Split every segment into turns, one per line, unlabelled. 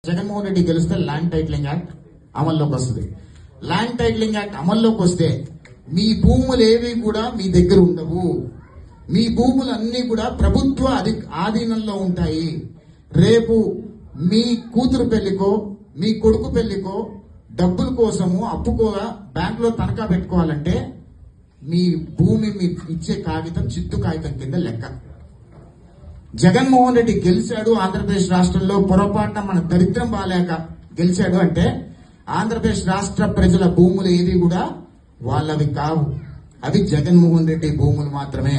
జగన్మోహన్ రెడ్డి గెలిస్తే land titling act అమల్లోకి వస్తుంది. ల్యాండ్ టైటిలింగ్ యాక్ట్ అమల్లోకి వస్తే మీ భూములు ఏవి కూడా మీ దగ్గర ఉండవు. మీ భూములన్నీ కూడా ప్రభుత్వ ఆధీనంలో ఉంటాయి. రేపు మీ కూతురు పెళ్లికో మీ కొడుకు పెళ్లికో డబ్బుల కోసము అప్పుకోగా బ్యాంకులో తనఖా పెట్టుకోవాలంటే మీ భూమి మీ ఇచ్చే కాగితం చిత్తు కాగితం కింద లెక్క. జగన్మోహన్ రెడ్డి గెలిచాడు ఆంధ్రప్రదేశ్ రాష్ట్రంలో పొరపాటున మన దరిద్రం బాలేక గెలిచాడు అంటే ఆంధ్రప్రదేశ్ రాష్ట్ర ప్రజల భూములు ఏవి కూడా వాళ్ళవి కావు. అవి జగన్మోహన్ రెడ్డి భూములు మాత్రమే.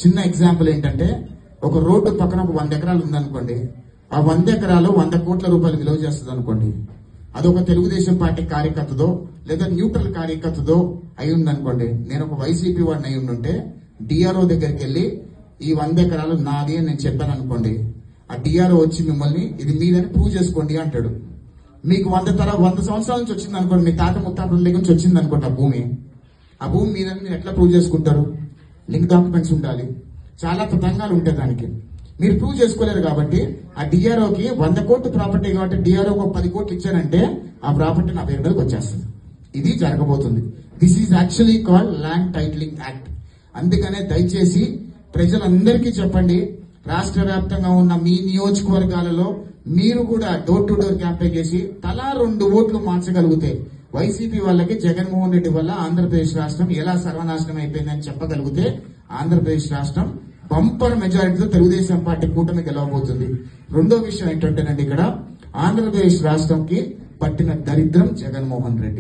చిన్న ఎగ్జాంపుల్ ఏంటంటే ఒక రోడ్డు పక్కన ఒక 100 ఎకరాలు ఉందనుకోండి. ఆ 100 ఎకరాలు 100 కోట్ల రూపాయలు విలువ చేస్తుంది అనుకోండి. అదొక తెలుగుదేశం పార్టీ కార్యకర్తదో లేదా న్యూట్రల్ కార్యకర్తదో అయి ఉందనుకోండి. నేను ఒక వైసీపీ వాడిని అయి ఉండుంటే డిఆర్ఓ దగ్గరికి వెళ్లి ఈ 100 ఎకరాలు నాది అని నేను చెప్పాను అనుకోండి. ఆ డిఆర్ఓ వచ్చి మిమ్మల్ని ఇది మీదని ప్రూవ్ చేసుకోండి అంటాడు. మీకు 100 సంవత్సరాల నుంచి వచ్చింది అనుకోండి, మీ తాత ముత్తాతల దగ్గర నుంచి వచ్చింది అనుకోండి ఆ భూమి మీదని మీరు ఎట్లా ప్రూవ్ చేసుకుంటారు? లింక్ డాక్యుమెంట్స్ ఉండాలి, చాలా తతంగాలు ఉంటాయి దానికి. మీరు ప్రూవ్ చేసుకోలేరు కాబట్టి ఆ డిఆర్ఓకి 100 కోట్లు ప్రాపర్టీ కాబట్టి డిఆర్ఓ 10 కోట్లు ఇచ్చారంటే ఆ ప్రాపర్టీ నా పేరు మీదకి వచ్చేస్తుంది. ఇది జరగబోతుంది. This is actually called land titling act. అందుకనే దయచేసి ప్రజలందరికీ చెప్పండి, రాష్ట్ర వ్యాప్తంగా ఉన్న మీ నియోజకవర్గాలలో మీరు కూడా డోర్ టు డోర్ క్యాంపెయిన్ చేసి తలా 2 ఓట్లు మార్చగలిగితే వైసీపీ వాళ్ళకి జగన్మోహన్ రెడ్డి వల్ల ఆంధ్రప్రదేశ్ రాష్ట్రం ఎలా సర్వనాశనం అయిపోయిందని చెప్పగలిగితే ఆంధ్రప్రదేశ్ రాష్ట్రం బంపర్ మెజారిటీతో తెలుగుదేశం పార్టీ కూటమి గెలవబోతుంది. రెండో విషయం ఏంటంటేనండి, ఇక్కడ ఆంధ్రప్రదేశ్ రాష్ట్రంకి పట్టిన దరిద్రం జగన్మోహన్ రెడ్డి.